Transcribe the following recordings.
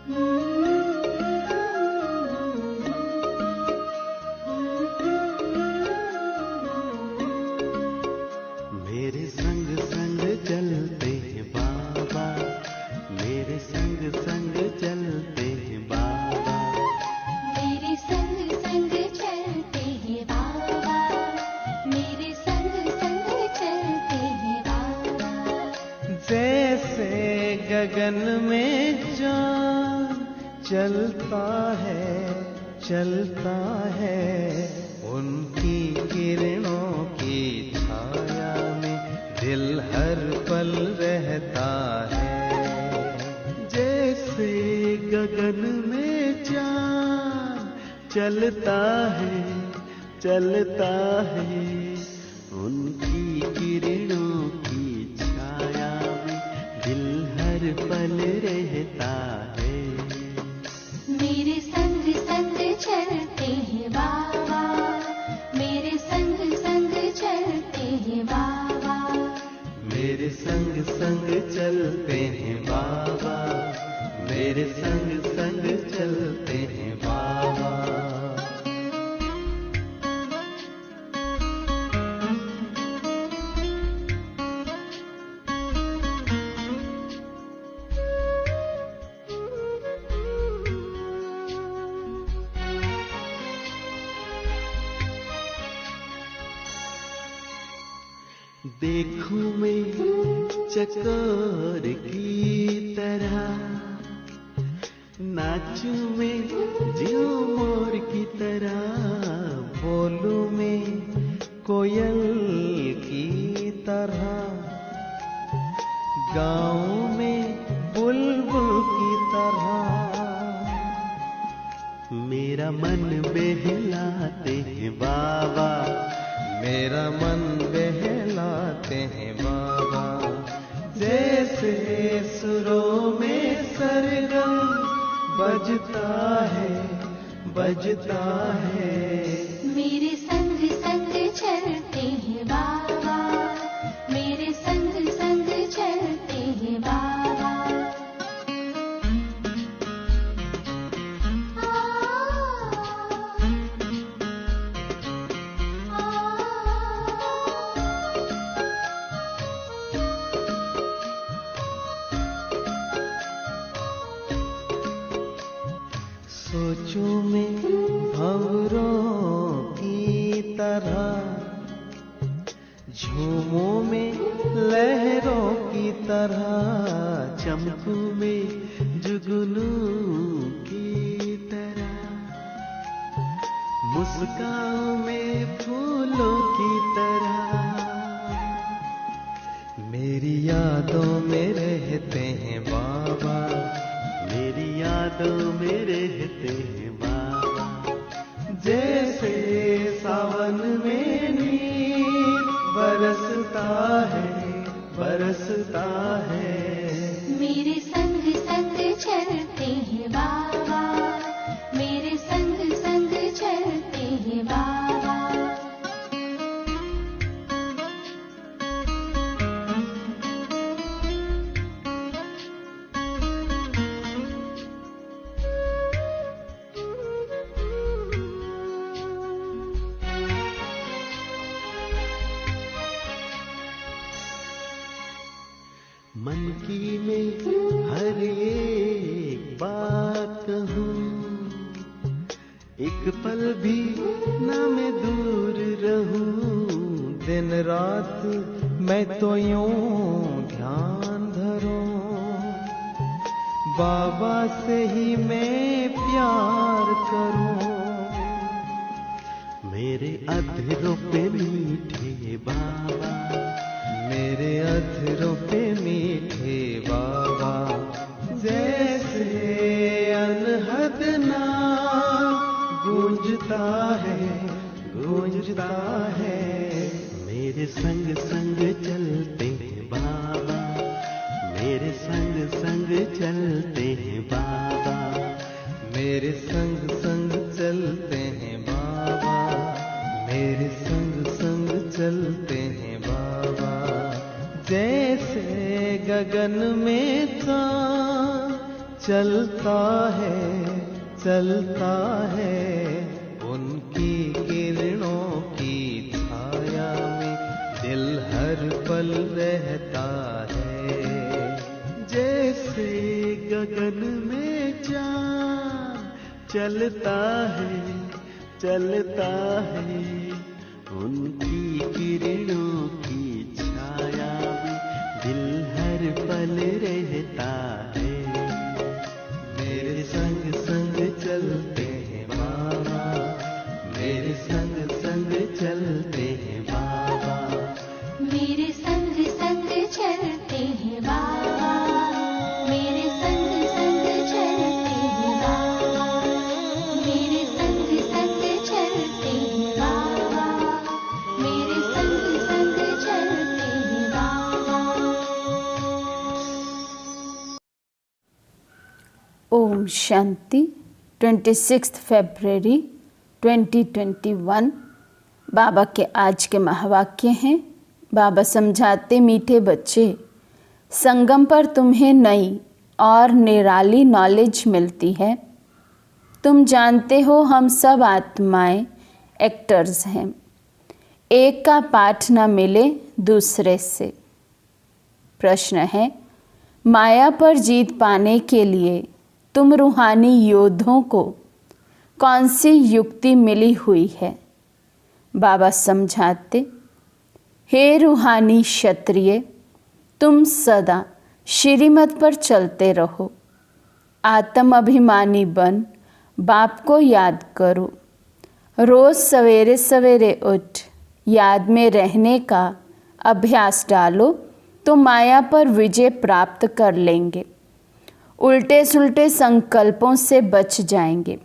मेरे संग संग चलते हैं बाबा, मेरे संग संग चलते हैं बाबा, मेरे संग संग चलते हैं बाबा, मेरे संग संग चलते हैं बाबा। जैसे गगन में चाँद चलता है, उनकी किरणों की छाया में दिल हर पल रहता है। जैसे गगन में चाँद चलता है, उनकी किरणों की छाया में दिल हर पल रहता है। मेरे संग संग चलते हैं बाबा, मेरे संग संग चलते हैं बाबा, मेरे संग संग चलते हैं बाबा, मेरे संग संग चलते हैं बाबा। देखूं मैं चकोर की तरह, नाचूं मैं ज्यों मोर की तरह, बोलूं मैं कोयल की तरह, गाऊं में बुलबुल की तरह। मेरा मन बहलाते हैं बाबा, मेरा मन बहलाते हैं बाबा। जैसे सुरों में सरगम बजता है। मेरे संग संग चलते हैं बाबा, मेरे संग संग चलते हैं बाबा। सोचूं मैं भंवरों की तरह, झूमों में लहरों की तरह, चमकूं में जुगनू की तरह, मुस्कान में फूलों की तरह। मेरी यादों में रहते हैं बाबा, मेरी यादों में रहते हैं बाबा। जैसे सावन में नीर बरसता है। मेरे संग संग चलते हैं बाबा, मेरे संग संग चलते हैं बाबा। मन की मैं हर एक बात कहूँ, एक पल भी ना मैं दूर रहूं। दिन रात मैं तो यूं ध्यान धरूं, बाबा से ही मैं प्यार करूं। मेरे अधरों पे मीठे बाबा, मेरे अधरों पे मीठे बाबा। जैसे अनहद नाम गूंजता है। मेरे संग संग चलते हैं बाबा, मेरे संग संग चलते हैं बाबा, मेरे संग संग चलते हैं बाबा, मेरे संग संग चलते हैं बाबा। जैसे गगन में चाँद चलता है उनकी किरणों की छाया में दिल हर पल रहता है। जैसे गगन में चाँद चलता है उनकी किरणों की छाया में दिल हर पल रहता है। मेरे संग संग चलते हैं बाबा, मेरे संग संग चलते हैं बाबा, मेरे संग संग चलते हैं बाबा, मेरे संग संग चलते हैं बाबा, मेरे संग संग चलते हैं बाबा, मेरे संग संग चलते हैं बाबा। ओम शांति। 26 फरवरी 2021 बाबा के आज के महावाक्य हैं। बाबा समझाते, मीठे बच्चे, संगम पर तुम्हें नई और निराली नॉलेज मिलती है। तुम जानते हो हम सब आत्माएं एक्टर्स हैं। एक का पाठ न मिले दूसरे से। प्रश्न है, माया पर जीत पाने के लिए तुम रूहानी योद्धों को कौन सी युक्ति मिली हुई है? बाबा समझाते, हे रूहानी क्षत्रिय, तुम सदा श्रीमत पर चलते रहो। आत्म अभिमानी बन बाप को याद करो। रोज़ सवेरे सवेरे उठ याद में रहने का अभ्यास डालो तो माया पर विजय प्राप्त कर लेंगे। उल्टे सुल्टे संकल्पों से बच जाएंगे।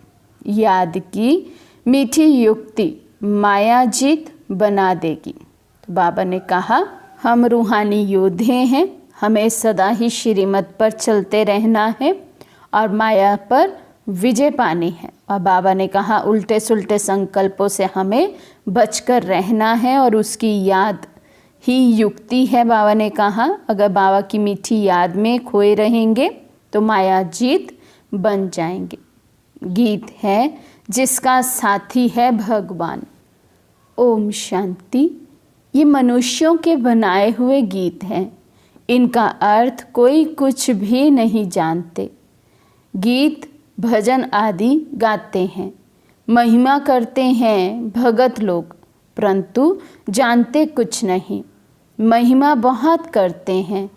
याद की मीठी युक्ति माया जीत बना देगी। तो बाबा ने कहा, हम रूहानी योद्धे हैं, हमें सदा ही श्रीमत पर चलते रहना है और माया पर विजय पानी है। और बाबा ने कहा, उल्टे सुल्टे संकल्पों से हमें बचकर रहना है और उसकी याद ही युक्ति है। बाबा ने कहा, अगर बाबा की मीठी याद में खोए रहेंगे तो माया जीत बन जाएंगे। गीत है जिसका साथी है भगवान। ओम शांति। ये मनुष्यों के बनाए हुए गीत हैं। इनका अर्थ कोई कुछ भी नहीं जानते। गीत भजन आदि गाते हैं, महिमा करते हैं भगत लोग, परंतु जानते कुछ नहीं। महिमा बहुत करते हैं।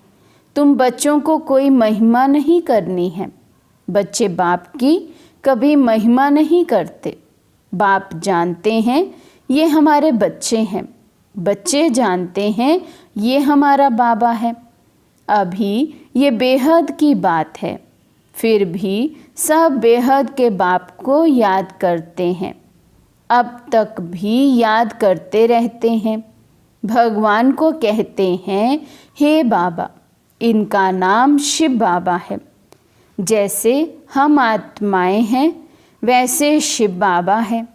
तुम बच्चों को कोई महिमा नहीं करनी है। बच्चे बाप की कभी महिमा नहीं करते। बाप जानते हैं ये हमारे बच्चे हैं। बच्चे जानते हैं ये हमारा बाबा है। अभी ये बेहद की बात है, फिर भी सब बेहद के बाप को याद करते हैं। अब तक भी याद करते रहते हैं। भगवान को कहते हैं, हे बाबा। इनका नाम शिव बाबा है। जैसे हम आत्माएं हैं वैसे शिव बाबा है।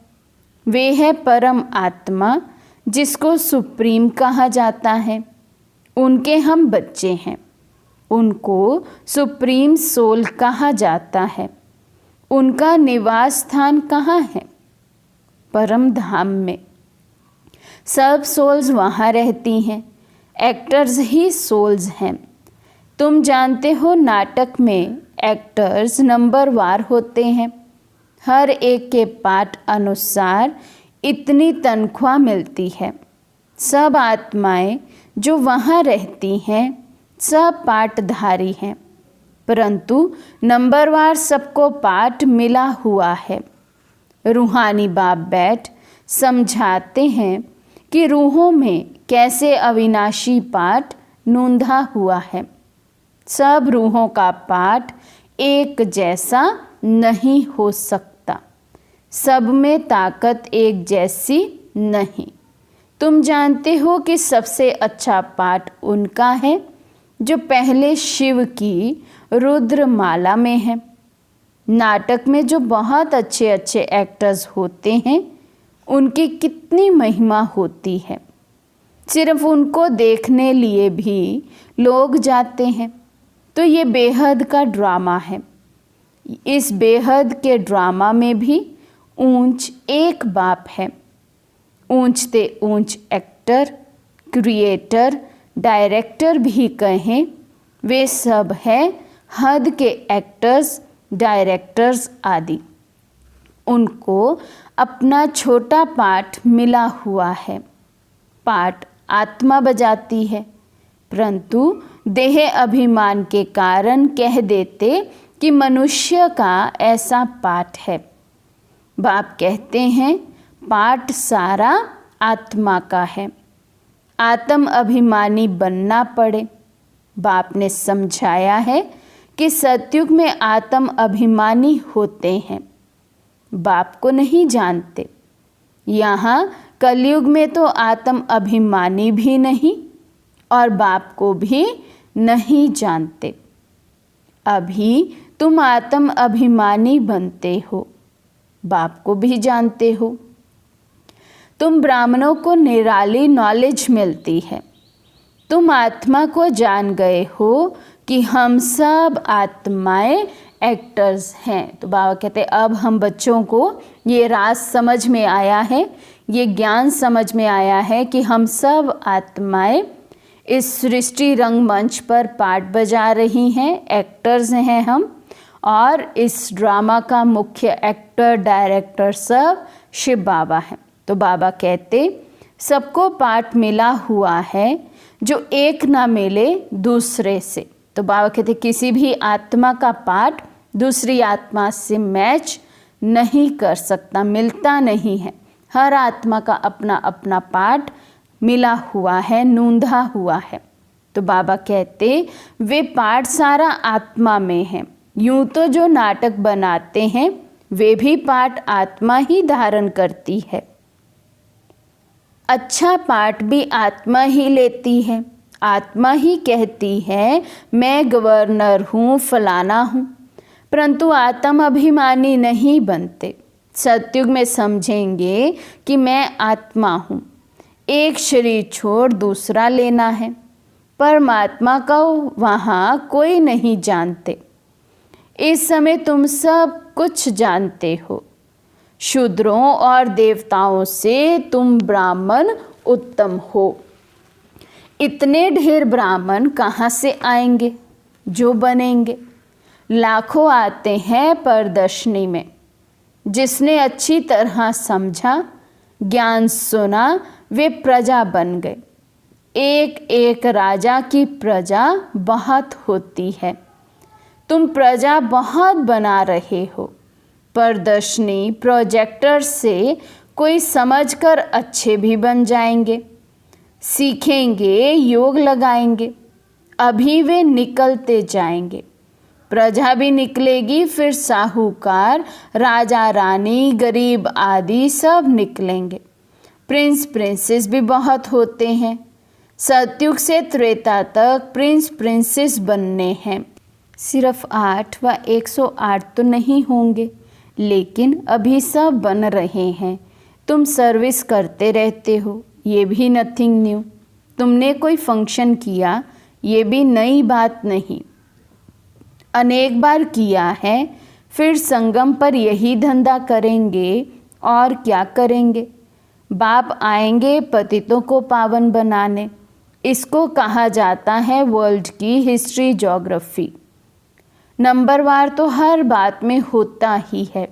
वे है परम आत्मा जिसको सुप्रीम कहा जाता है। उनके हम बच्चे हैं। उनको सुप्रीम सोल कहा जाता है। उनका निवास स्थान कहाँ है? परम धाम में। सब सोल्स वहाँ रहती हैं। एक्टर्स ही सोल्स हैं। तुम जानते हो नाटक में एक्टर्स नंबरवार होते हैं। हर एक के पाठ अनुसार इतनी तनख्वाह मिलती है। सब आत्माएं जो वहाँ रहती हैं सब पाठधारी हैं, परंतु नंबरवार सबको पाठ मिला हुआ है। रूहानी बाप बैठ समझाते हैं कि रूहों में कैसे अविनाशी पाठ नूंधा हुआ है। सब रूहों का पाठ एक जैसा नहीं हो सकता। सब में ताकत एक जैसी नहीं। तुम जानते हो कि सबसे अच्छा पाठ उनका है जो पहले शिव की रुद्रमाला में है। नाटक में जो बहुत अच्छे अच्छे एक्टर्स होते हैं उनकी कितनी महिमा होती है। सिर्फ उनको देखने लिए भी लोग जाते हैं। तो ये बेहद का ड्रामा है। इस बेहद के ड्रामा में भी ऊंच एक बाप है। ऊंच ते ऊंच एक्टर, क्रिएटर, डायरेक्टर भी कहें, वे सब हैं हद के एक्टर्स, डायरेक्टर्स आदि। उनको अपना छोटा पार्ट मिला हुआ है। पार्ट आत्मा बजाती है, परंतु देह अभिमान के कारण कह देते कि मनुष्य का ऐसा पार्ट है। बाप कहते हैं पार्ट सारा आत्मा का है, आत्म अभिमानी बनना पड़े। बाप ने समझाया है कि सतयुग में आत्म अभिमानी होते हैं, बाप को नहीं जानते। यहाँ कलयुग में तो आत्म अभिमानी भी नहीं और बाप को भी नहीं जानते। अभी तुम आत्म अभिमानी बनते हो, बाप को भी जानते हो। तुम ब्राह्मणों को निराली नॉलेज मिलती है। तुम आत्मा को जान गए हो कि हम सब आत्माएं एक्टर्स हैं। तो बाबा कहते हैं अब हम बच्चों को ये राज समझ में आया है, ये ज्ञान समझ में आया है कि हम सब आत्माएं इस सृष्टि रंगमंच पर पार्ट बजा रही हैं, एक्टर्स हैं हम, और इस ड्रामा का मुख्य एक्टर डायरेक्टर सब शिव बाबा हैं। तो बाबा कहते सबको पार्ट मिला हुआ है, जो एक ना मिले दूसरे से। तो बाबा कहते किसी भी आत्मा का पार्ट दूसरी आत्मा से मैच नहीं कर सकता, मिलता नहीं है। हर आत्मा का अपना अपना पार्ट मिला हुआ है, नूंधा हुआ है। तो बाबा कहते वे पार्ट सारा आत्मा में है। यूं तो जो नाटक बनाते हैं वे भी पार्ट आत्मा ही धारण करती है। अच्छा पार्ट भी आत्मा ही लेती है। आत्मा ही कहती है मैं गवर्नर हूँ, फलाना हूँ, परंतु आत्म अभिमानी नहीं बनते। सतयुग में समझेंगे कि मैं आत्मा हूँ, एक शरीर छोड़ दूसरा लेना है। परमात्मा को वहाँ कोई नहीं जानते। इस समय तुम सब कुछ जानते हो। शूद्रों और देवताओं से तुम ब्राह्मण उत्तम हो। इतने ढेर ब्राह्मण कहाँ से आएंगे जो बनेंगे? लाखों आते हैं प्रदर्शनी में। जिसने अच्छी तरह समझा, ज्ञान सुना, वे प्रजा बन गए। एक एक राजा की प्रजा बहुत होती है। तुम प्रजा बहुत बना रहे हो। प्रदर्शनी प्रोजेक्टर से कोई समझकर अच्छे भी बन जाएंगे, सीखेंगे, योग लगाएंगे, अभी वे निकलते जाएंगे। प्रजा भी निकलेगी, फिर साहूकार, राजा रानी, गरीब आदि सब निकलेंगे। प्रिंस प्रिंसेस भी बहुत होते हैं। सतयुग से त्रेता तक प्रिंस प्रिंसेस बनने हैं। सिर्फ 8 व 108 तो नहीं होंगे, लेकिन अभी सब बन रहे हैं। तुम सर्विस करते रहते हो, ये भी नथिंग न्यू। तुमने कोई फंक्शन किया, ये भी नई बात नहीं, अनेक बार किया है। फिर संगम पर यही धंधा करेंगे और क्या करेंगे? बाप आएंगे पतितों को पावन बनाने। इसको कहा जाता है वर्ल्ड की हिस्ट्री ज्योग्राफी। नंबरवार तो हर बात में होता ही है।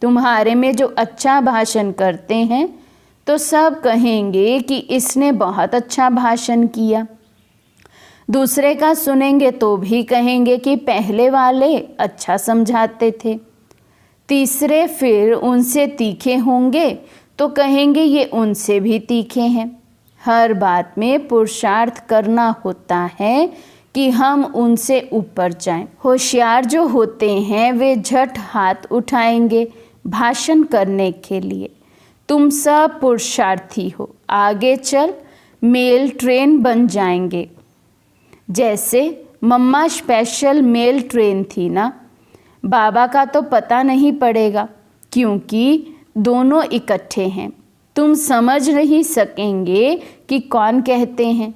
तुम्हारे में जो अच्छा भाषण करते हैं तो सब कहेंगे कि इसने बहुत अच्छा भाषण किया। दूसरे का सुनेंगे तो भी कहेंगे कि पहले वाले अच्छा समझाते थे। तीसरे फिर उनसे तीखे होंगे तो कहेंगे ये उनसे भी तीखे हैं। हर बात में पुरुषार्थ करना होता है कि हम उनसे ऊपर जाएं। होशियार जो होते हैं वे झट हाथ उठाएंगे भाषण करने के लिए। तुम सब पुरुषार्थी हो, आगे चल मेल ट्रेन बन जाएंगे। जैसे मम्मा स्पेशल मेल ट्रेन थी ना, बाबा का तो पता नहीं पड़ेगा क्योंकि दोनों इकट्ठे हैं। तुम समझ नहीं सकेंगे कि कौन कहते हैं।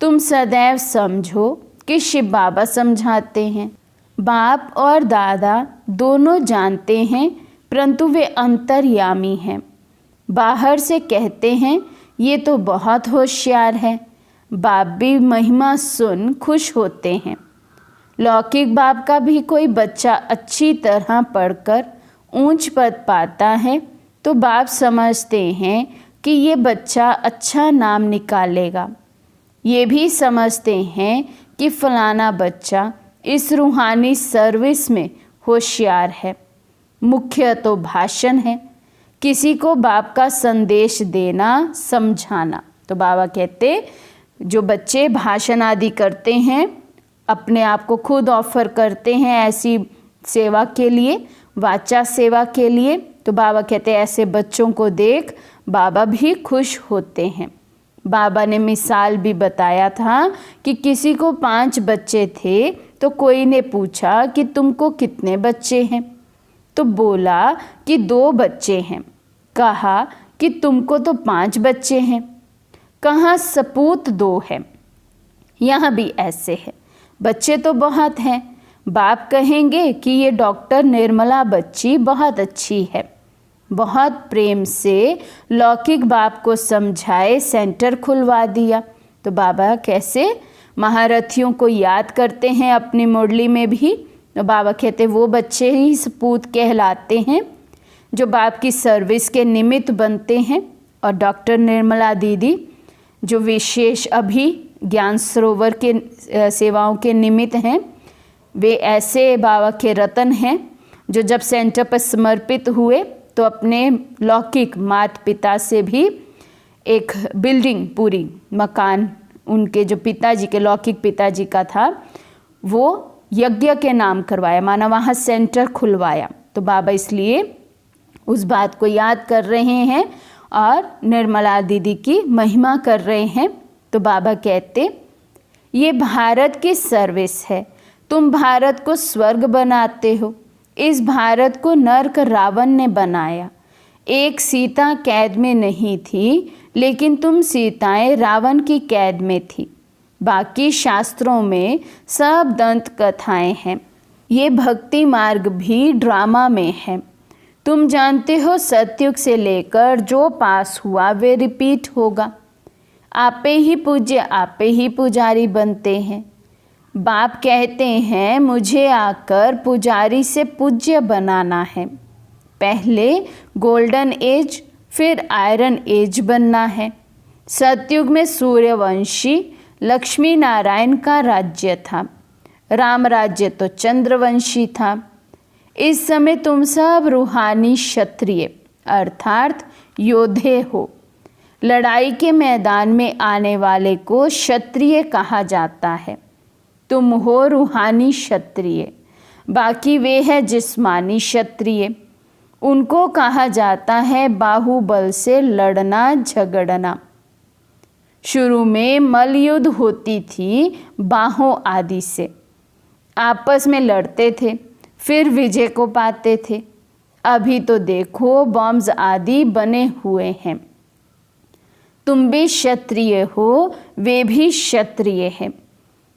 तुम सदैव समझो कि शिव बाबा समझाते हैं। बाप और दादा दोनों जानते हैं, परंतु वे अंतर्यामी हैं। बाहर से कहते हैं ये तो बहुत होशियार है। बाप भी महिमा सुन खुश होते हैं। लौकिक बाप का भी कोई बच्चा अच्छी तरह पढ़कर ऊंच पद पाता है तो बाप समझते हैं कि ये बच्चा अच्छा नाम निकालेगा। ये भी समझते हैं कि फलाना बच्चा इस रूहानी सर्विस में होशियार है। मुख्य तो भाषण है, किसी को बाप का संदेश देना, समझाना। तो बाबा कहते जो बच्चे भाषण आदि करते हैं, अपने आप को खुद ऑफर करते हैं ऐसी सेवा के लिए, वाचा सेवा के लिए, तो बाबा कहते हैं ऐसे बच्चों को देख बाबा भी खुश होते हैं। बाबा ने मिसाल भी बताया था कि किसी को 5 बच्चे थे तो कोई ने पूछा कि तुमको कितने बच्चे हैं, तो बोला कि 2 बच्चे हैं। कहा कि तुमको तो 5 बच्चे हैं। कहाँ सपूत 2 है। यहाँ भी ऐसे है, बच्चे तो बहुत हैं। बाप कहेंगे कि ये डॉक्टर निर्मला बच्ची बहुत अच्छी है। बहुत प्रेम से लौकिक बाप को समझाए सेंटर खुलवा दिया। तो बाबा कैसे महारथियों को याद करते हैं अपनी मुरली में भी। तो बाबा कहते वो बच्चे ही सपूत कहलाते हैं जो बाप की सर्विस के निमित्त बनते हैं। और डॉक्टर निर्मला दीदी जो विशेष अभी ज्ञान सरोवर के सेवाओं के निमित्त हैं, वे ऐसे बाबा के रतन हैं जो जब सेंटर पर समर्पित हुए तो अपने लौकिक माता पिता से भी एक बिल्डिंग, पूरी मकान उनके जो पिताजी के लौकिक पिताजी का था, वो यज्ञ के नाम करवाया, माना वहाँ सेंटर खुलवाया। तो बाबा इसलिए उस बात को याद कर रहे हैं और निर्मला दीदी की महिमा कर रहे हैं। तो बाबा कहते ये भारत की सर्विस है, तुम भारत को स्वर्ग बनाते हो। इस भारत को नरक रावण ने बनाया। एक सीता कैद में नहीं थी, लेकिन तुम सीताएं रावण की कैद में थी। बाकी शास्त्रों में सब दंत कथाएं हैं। ये भक्ति मार्ग भी ड्रामा में है। तुम जानते हो सतयुग से लेकर जो पास हुआ वे रिपीट होगा। आपे ही पूज्य, आपे ही पुजारी बनते हैं। बाप कहते हैं मुझे आकर पुजारी से पूज्य बनाना है। पहले गोल्डन एज, फिर आयरन एज बनना है। सतयुग में सूर्यवंशी लक्ष्मी नारायण का राज्य था। राम राज्य तो चंद्रवंशी था। इस समय तुम सब रूहानी क्षत्रिय अर्थात योद्धे हो। लड़ाई के मैदान में आने वाले को क्षत्रिय कहा जाता है। तुम हो रूहानी क्षत्रिय। बाकी वे है जिस्मानी क्षत्रिय। उनको कहा जाता है बाहुबल से लड़ना झगड़ना। शुरू में मल्लयुद्ध होती थी बाहों आदि से, आपस में लड़ते थे, फिर विजय को पाते थे। अभी तो देखो बॉम्ब्स आदि बने हुए हैं। तुम भी क्षत्रिय हो, वे भी क्षत्रिय हैं।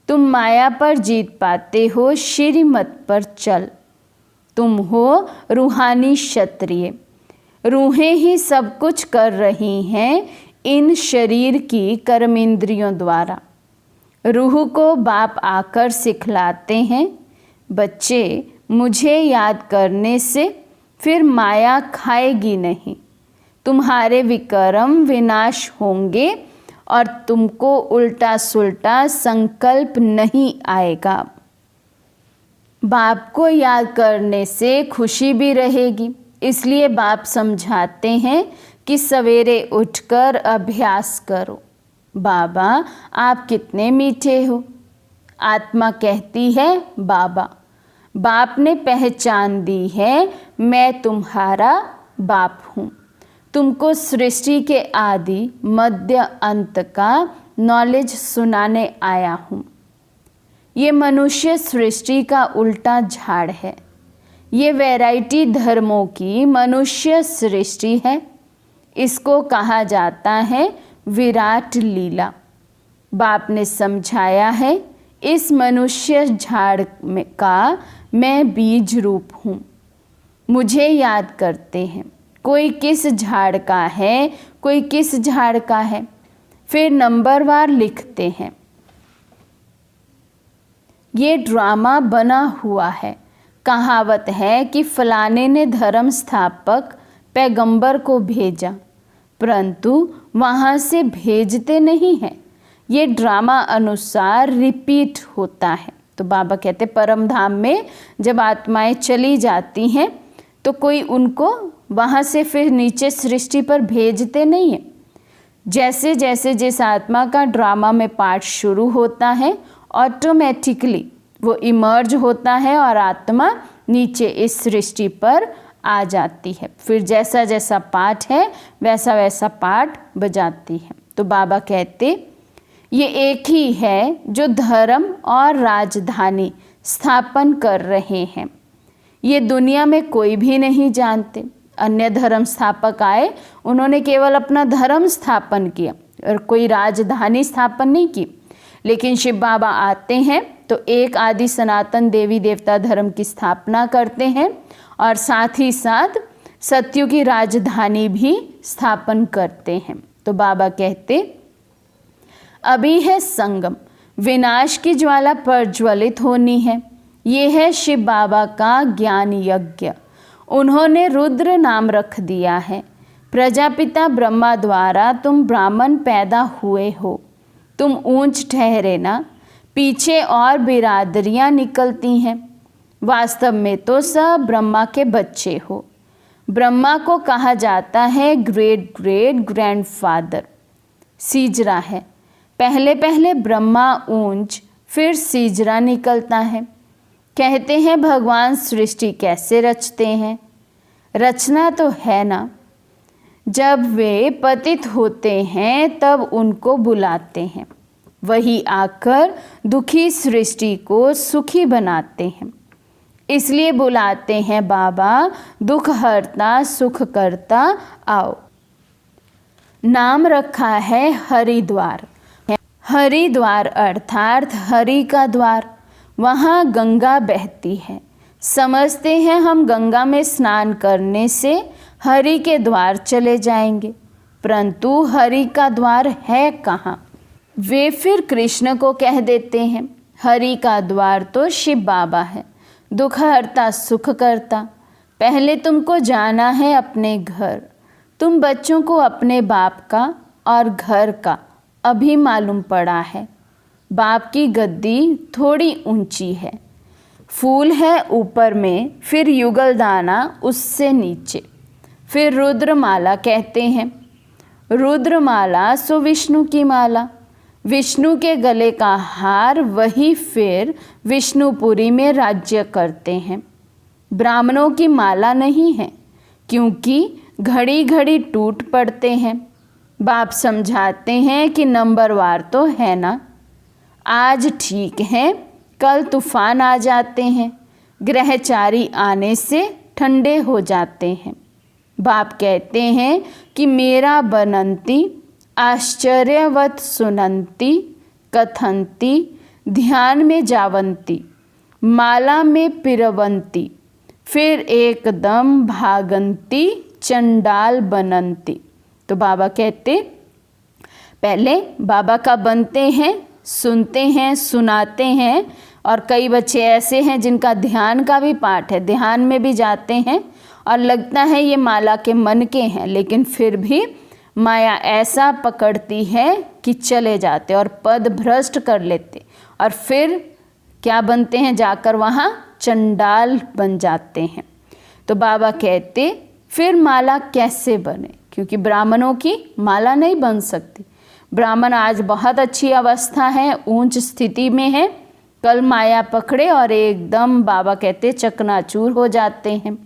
तुम माया पर जीत पाते हो, श्रीमत पर चल। तुम हो रूहानी क्षत्रिय। रूहें ही सब कुछ कर रही हैं इन शरीर की कर्म इंद्रियों द्वारा। रूह को बाप आकर सिखलाते हैं, बच्चे मुझे याद करने से फिर माया खाएगी नहीं। तुम्हारे विकर्म विनाश होंगे और तुमको उल्टा सुल्टा संकल्प नहीं आएगा। बाप को याद करने से खुशी भी रहेगी। इसलिए बाप समझाते हैं कि सवेरे उठकर अभ्यास करो। बाबा आप कितने मीठे हो। आत्मा कहती है बाबा। बाप ने पहचान दी है मैं तुम्हारा बाप हूँ। तुमको सृष्टि के आदि मध्य अंत का नॉलेज सुनाने आया हूँ। ये मनुष्य सृष्टि का उल्टा झाड़ है। ये वैरायटी धर्मों की मनुष्य सृष्टि है। इसको कहा जाता है विराट लीला। बाप ने समझाया है इस मनुष्य झाड़ का मैं बीज रूप हूँ। मुझे याद करते हैं, कोई किस झाड़ का है, कोई किस झाड़ का है, फिर नंबरवार लिखते हैं। ये ड्रामा बना हुआ है। कहावत है कि फलाने ने धर्म स्थापक पैगंबर को भेजा, परंतु वहाँ से भेजते नहीं हैं। ये ड्रामा अनुसार रिपीट होता है। तो बाबा कहते परम धाम में जब आत्माएं चली जाती हैं तो कोई उनको वहाँ से फिर नीचे सृष्टि पर भेजते नहीं हैं। जैसे जैसे जिस आत्मा का ड्रामा में पार्ट शुरू होता है, ऑटोमेटिकली वो इमर्ज होता है और आत्मा नीचे इस सृष्टि पर आ जाती है। फिर जैसा जैसा पाठ है वैसा वैसा पाठ बजाती है। तो बाबा कहते ये एक ही है जो धर्म और राजधानी स्थापन कर रहे हैं। ये दुनिया में कोई भी नहीं जानते। अन्य धर्म स्थापक आए, उन्होंने केवल अपना धर्म स्थापन किया और कोई राजधानी स्थापन नहीं की। लेकिन शिव बाबा आते हैं तो एक आदि सनातन देवी देवता धर्म की स्थापना करते हैं और साथ ही साथ सत्य की राजधानी भी स्थापन करते हैं। तो बाबा कहते अभी है संगम, विनाश की ज्वाला प्रज्वलित होनी है। ये है शिव बाबा का ज्ञान यज्ञ। उन्होंने रुद्र नाम रख दिया है। प्रजापिता ब्रह्मा द्वारा तुम ब्राह्मण पैदा हुए हो। तुम ऊंच ठहरे ना, पीछे और बिरादरियां निकलती हैं। वास्तव में तो सब ब्रह्मा के बच्चे हो। ब्रह्मा को कहा जाता है ग्रेट ग्रेट ग्रैंडफादर। सीजरा है, पहले पहले ब्रह्मा ऊंच, फिर सीजरा निकलता है। कहते हैं भगवान सृष्टि कैसे रचते हैं? रचना तो है ना, जब वे पतित होते हैं तब उनको बुलाते हैं, वही आकर दुखी सृष्टि को सुखी बनाते हैं। इसलिए बुलाते हैं बाबा दुख हरता सुख करता आओ। नाम रखा है हरिद्वार। हरिद्वार अर्थात हरि का द्वार। वहाँ गंगा बहती है। समझते हैं हम गंगा में स्नान करने से हरि के द्वार चले जाएंगे, परंतु हरि का द्वार है कहाँ? वे फिर कृष्ण को कह देते हैं हरि का द्वार तो शिव बाबा है, दुख हरता सुख करता। पहले तुमको जाना है अपने घर। तुम बच्चों को अपने बाप का और घर का अभी मालूम पड़ा है। बाप की गद्दी थोड़ी ऊंची है, फूल है ऊपर में, फिर युगल दाना उससे नीचे, फिर रुद्रमाला कहते हैं। रुद्रमाला सो विष्णु की माला, विष्णु के गले का हार, वही फिर विष्णुपुरी में राज्य करते हैं। ब्राह्मणों की माला नहीं है, क्योंकि घड़ी घड़ी टूट पड़ते हैं। बाप समझाते हैं कि नंबरवार तो है ना, आज ठीक है कल तूफान आ जाते हैं, ग्रहचारी आने से ठंडे हो जाते हैं। बाप कहते हैं कि मेरा बनंती आश्चर्यवत सुनंती कथंती ध्यान में जावंती माला में पिरवंती फिर एकदम भागंती चंडाल बनंती। तो बाबा कहते पहले बाबा का बनते हैं, सुनते हैं, सुनाते हैं। और कई बच्चे ऐसे हैं जिनका ध्यान का भी पाठ है, ध्यान में भी जाते हैं और लगता है ये माला के मन के हैं, लेकिन फिर भी माया ऐसा पकड़ती है कि चले जाते और पद भ्रष्ट कर लेते और फिर क्या बनते हैं, जाकर वहाँ चंडाल बन जाते हैं। तो बाबा कहते फिर माला कैसे बने, क्योंकि ब्राह्मणों की माला नहीं बन सकती। ब्राह्मण आज बहुत अच्छी अवस्था है, ऊंच स्थिति में है, कल माया पकड़े और एकदम बाबा कहते चकनाचूर हो जाते हैं।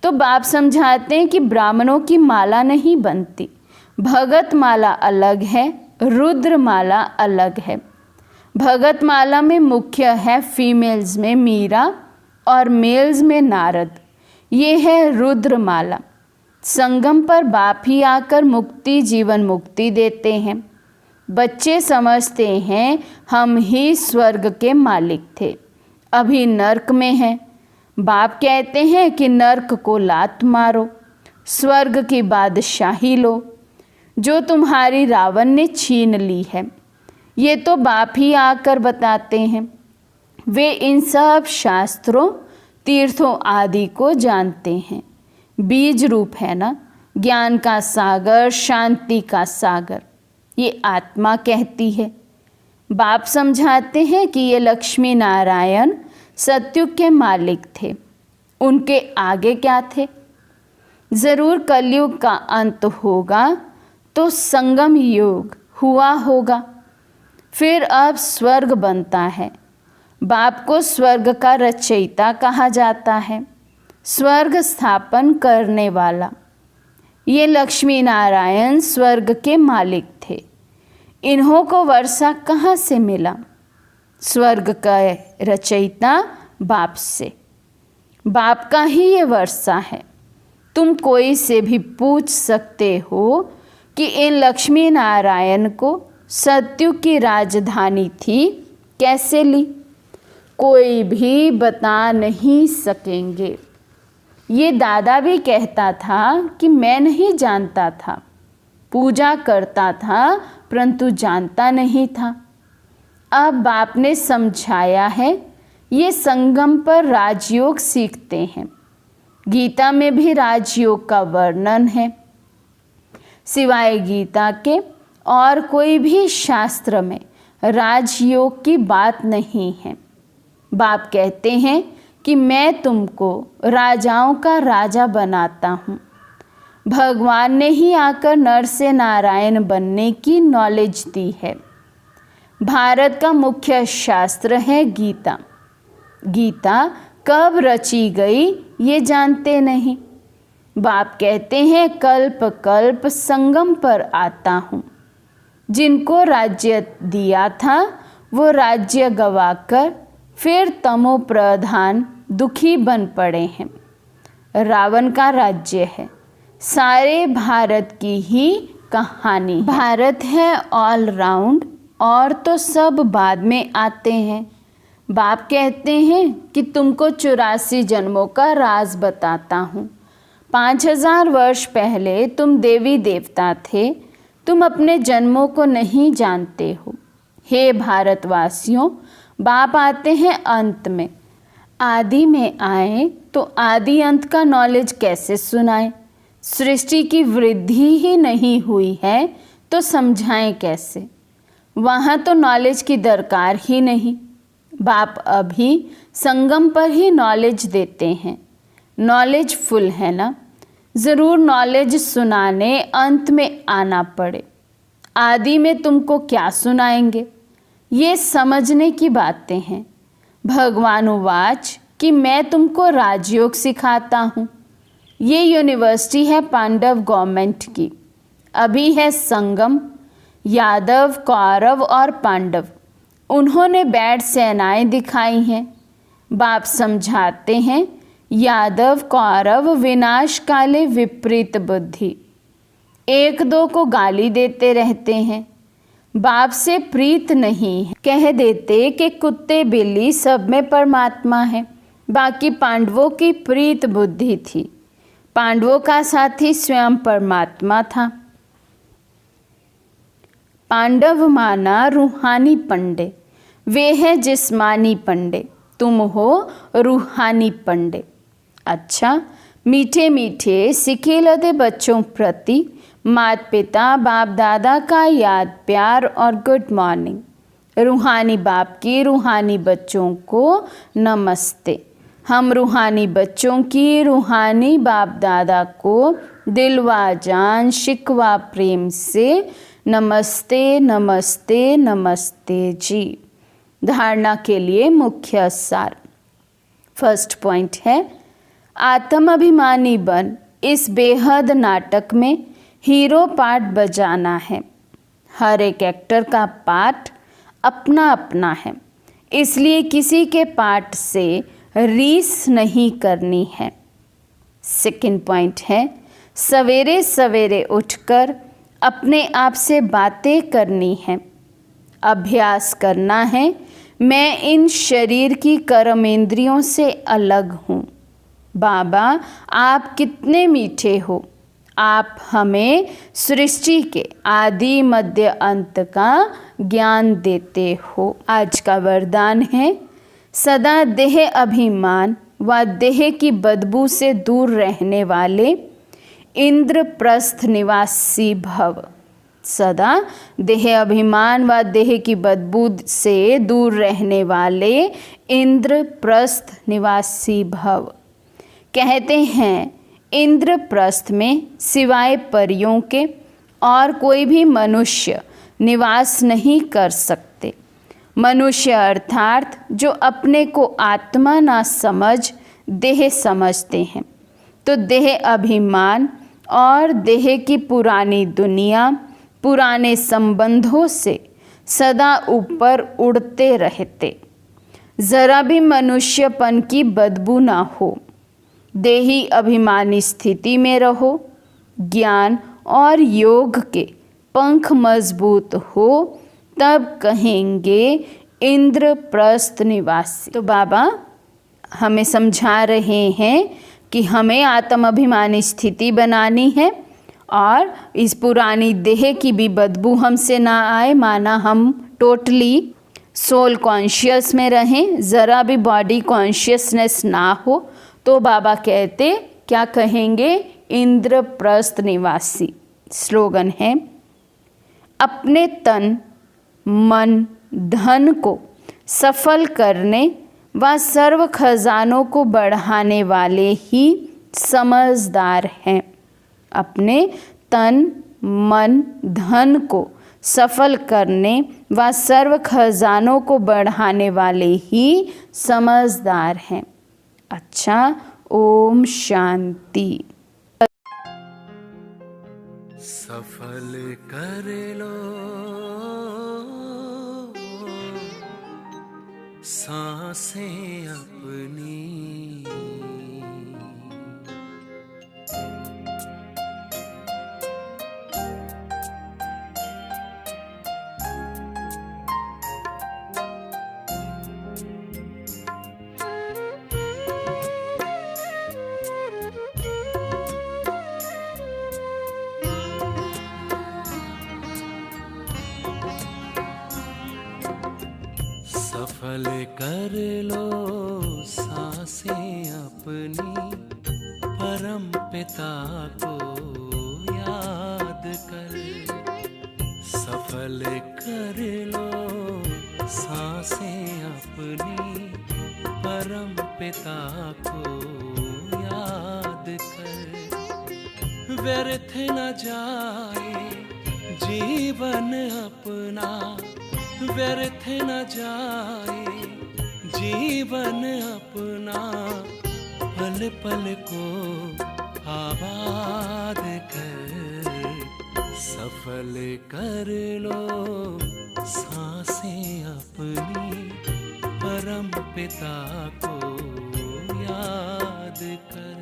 तो बाप समझाते हैं कि ब्राह्मणों की माला नहीं बनती, भगत माला अलग है, रुद्र माला अलग है। भगत माला में मुख्य है फीमेल्स में मीरा और मेल्स में नारद, ये है रुद्र माला। संगम पर बाप ही आकर मुक्ति जीवन मुक्ति देते हैं। बच्चे समझते हैं हम ही स्वर्ग के मालिक थे, अभी नर्क में हैं। बाप कहते हैं कि नर्क को लात मारो, स्वर्ग की बादशाही लो जो तुम्हारी रावण ने छीन ली है। ये तो बाप ही आकर बताते हैं। वे इन सब शास्त्रों, तीर्थों आदि को जानते हैं। बीज रूप है ना, ज्ञान का सागर, शांति का सागर, ये आत्मा कहती है। बाप समझाते हैं कि ये लक्ष्मी नारायण सतयुग के मालिक थे। उनके आगे क्या थे? ज़रूर कलयुग का अंत होगा तो संगम युग हुआ होगा, फिर अब स्वर्ग बनता है। बाप को स्वर्ग का रचयिता कहा जाता है, स्वर्ग स्थापन करने वाला। ये लक्ष्मी नारायण स्वर्ग के मालिक थे। इन्हों को वर्षा कहाँ से मिला? स्वर्ग का रचयिता बाप से। बाप का ही ये वर्षा है। तुम कोई से भी पूछ सकते हो कि इन लक्ष्मी नारायण को सतयुग की राजधानी थी कैसे ली? कोई भी बता नहीं सकेंगे। ये दादा भी कहता था कि मैं नहीं जानता था, पूजा करता था परंतु जानता नहीं था। अब बाप ने समझाया है। ये संगम पर राजयोग सीखते हैं। गीता में भी राजयोग का वर्णन है। सिवाय गीता के और कोई भी शास्त्र में राजयोग की बात नहीं है। बाप कहते हैं कि मैं तुमको राजाओं का राजा बनाता हूँ। भगवान ने ही आकर नर से नारायण बनने की नॉलेज दी है। भारत का मुख्य शास्त्र है गीता। गीता कब रची गई ये जानते नहीं। बाप कहते हैं कल्प कल्प संगम पर आता हूँ। जिनको राज्य दिया था वो राज्य गवाकर फिर तमो प्रधान दुखी बन पड़े हैं। रावण का राज्य है। सारे भारत की ही कहानी। भारत है ऑल राउंड और तो सब बाद में आते हैं। बाप कहते हैं कि तुमको 84 जन्मों का राज बताता हूँ। 5000 वर्ष पहले तुम देवी देवता थे। तुम अपने जन्मों को नहीं जानते हो। हे भारतवासियों, बाप आते हैं अंत में। आदि में आए तो आदि अंत का नॉलेज कैसे सुनाएं? सृष्टि की वृद्धि ही नहीं हुई है तो समझाएं कैसे? वहाँ तो नॉलेज की दरकार ही नहीं। बाप अभी संगम पर ही नॉलेज देते हैं। नॉलेज फुल है ना, ज़रूर नॉलेज सुनाने अंत में आना पड़े। आदि में तुमको क्या सुनाएंगे? ये समझने की बातें हैं। भगवान उवाच कि मैं तुमको राजयोग सिखाता हूँ। ये यूनिवर्सिटी है पांडव गवर्नमेंट की। अभी है संगम। यादव, कौरव और पांडव, उन्होंने बैठ सेनाएं दिखाई हैं। बाप समझाते हैं यादव कौरव विनाश काले विपरीत बुद्धि। एक दो को गाली देते रहते हैं। बाप से प्रीत नहीं है। कह देते कि कुत्ते बिल्ली सब में परमात्मा है। बाकी पांडवों की प्रीत बुद्धि थी। पांडवों का साथी स्वयं परमात्मा था। पांडव माना रूहानी पंडे, वे है जिस्मानी पंडे। तुम हो रूहानी पंडे। अच्छा, मीठे मीठे सिखे लदे बच्चों प्रति माता पिता बाप दादा का याद प्यार और गुड मॉर्निंग। रूहानी बाप की रूहानी बच्चों को नमस्ते। हम रूहानी बच्चों की रूहानी बाप दादा को दिलवा जान शिकवा प्रेम से नमस्ते नमस्ते नमस्ते जी। धारणा के लिए मुख्य सार। फर्स्ट पॉइंट है आत्म अभिमानी बन इस बेहद नाटक में हीरो पार्ट बजाना है। हर एक एक्टर का पार्ट अपना अपना है, इसलिए किसी के पार्ट से रीस नहीं करनी है। सेकंड पॉइंट है सवेरे सवेरे उठकर अपने आप से बातें करनी हैं, अभ्यास करना है। मैं इन शरीर की कर्मेंद्रियों से अलग हूँ। बाबा आप कितने मीठे हो। आप हमें सृष्टि के आदि मध्य अंत का ज्ञान देते हो। आज का वरदान है, सदा देह अभिमान व देह की बदबू से दूर रहने वाले इंद्रप्रस्थ निवासी भव। सदा देह अभिमान व देह की बदबू से दूर रहने वाले इंद्रप्रस्थ निवासी भव। कहते हैं इंद्रप्रस्थ में सिवाय परियों के और कोई भी मनुष्य निवास नहीं कर सकते। मनुष्य अर्थात जो अपने को आत्मा ना समझ देह समझते हैं, तो देह अभिमान और देह की पुरानी दुनिया, पुराने संबंधों से सदा ऊपर उड़ते रहते। जरा भी मनुष्यपन की बदबू ना हो, देही अभिमानी स्थिति में रहो। ज्ञान और योग के पंख मजबूत हो, तब कहेंगे इंद्रप्रस्थ निवासी। तो बाबा हमें समझा रहे हैं कि हमें आत्म अभिमानी स्थिति बनानी है और इस पुरानी देह की भी बदबू हमसे ना आए, माना हम टोटली सोल कॉन्शियस में रहें, ज़रा भी बॉडी कॉन्शियसनेस ना हो। तो बाबा कहते क्या कहेंगे, इंद्रप्रस्थ निवासी। स्लोगन है, अपने तन मन धन को सफल करने व सर्व खजानों को बढ़ाने वाले ही समझदार हैं। अपने तन मन धन को सफल करने व सर्व खजानों को बढ़ाने वाले ही समझदार हैं। अच्छा, ओम शांति। सफल कर लो सांसें अपनी, सफल कर लो सांसें अपनी, परम पिता को याद कर। सफल कर लो सांसें अपनी, परम पिता को याद कर। व्यर्थ न जाए जीवन अपना, व्यर्थ न जाए जीवन अपना, पल पल को आबाद कर। सफल कर लो सांसें अपनी, परम पिता को याद कर।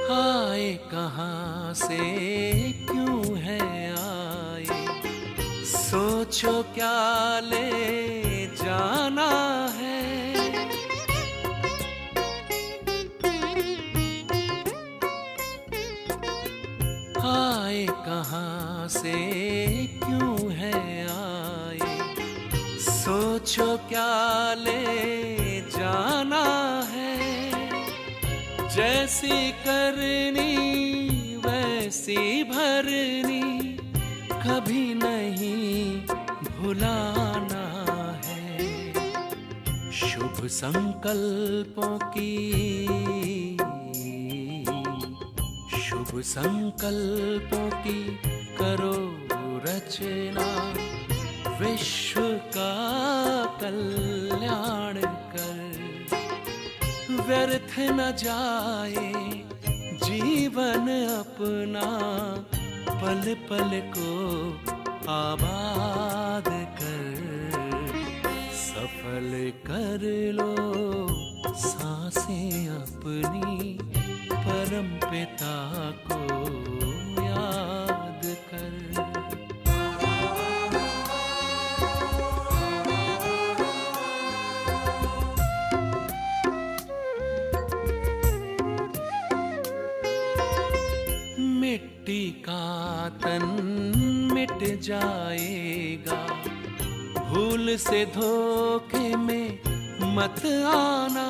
आए कहाँ से क्यों है आए, सोचो क्या ले जाना है। आए कहाँ से क्यों है आए, सोचो क्या ले जाना है। जैसी करनी वैसी भरनी, कभी नहीं भुलाना है। शुभ संकल्पों की, शुभ संकल्पों की करो रचना, विश्व का कल्याण कर, व्यर्थ न जाए जीवन अपना, पल पल को आबाद कर, सफल कर लो सांसें अपनी, परम पिता को याद कर। मिट्टी का तन मिट जाएगा, भूल से धोखे में मत आना,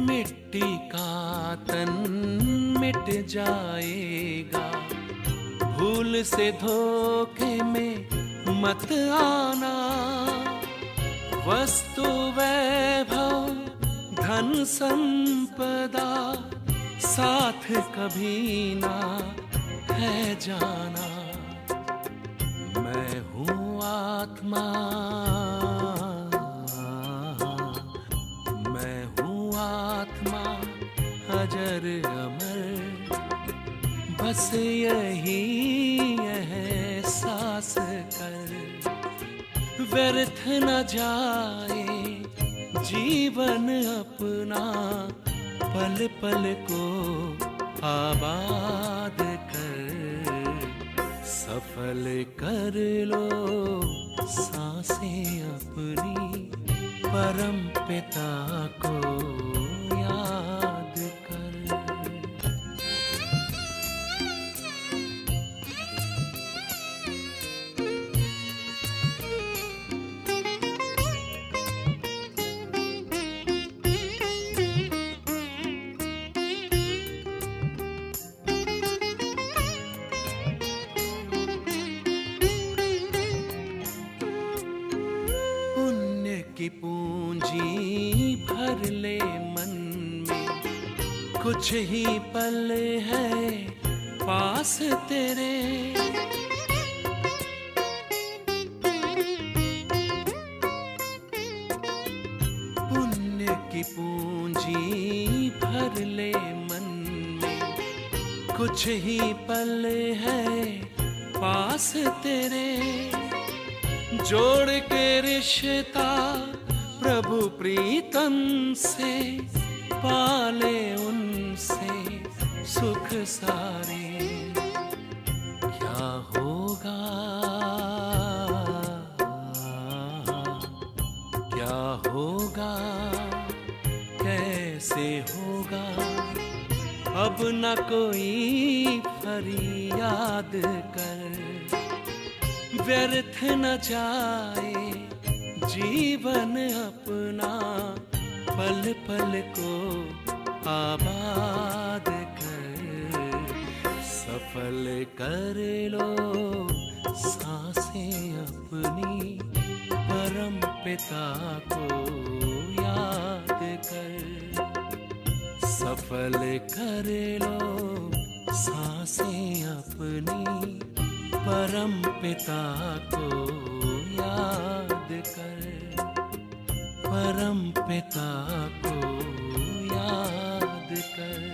मिट्टी का तन मिट जाएगा, भूल से धोखे में मत आना, वस्तु वैभव धन संपदा साथ कभी ना है जाना, मैं हूँ आत्मा, मैं हूँ आत्मा अजर अमर, बस यही एहसास कर, व्यर्थ न जाए जीवन अपना, पल पल को आबाद कर, सफल कर लो सांसें अपनी, परम पिता को याद कर। की पूंजी भर ले मन में, कुछ ही पल है पास तेरे, पुण्य की पूंजी भर ले मन में, कुछ ही पल है पास तेरे, जोड़ के रिश्ता प्रभु प्रीतम से, पाले उनसे सुख सारे, क्या होगा क्या होगा कैसे होगा, अब न कोई फरियाद कर, व्यर्थ न जाए जीवन अपना, पल पल को आबाद कर, सफल कर लो सांसें अपनी, परम पिता को याद कर, सफल कर लो सांसें अपनी, परम पिता को याद कर, परम पिता को याद कर।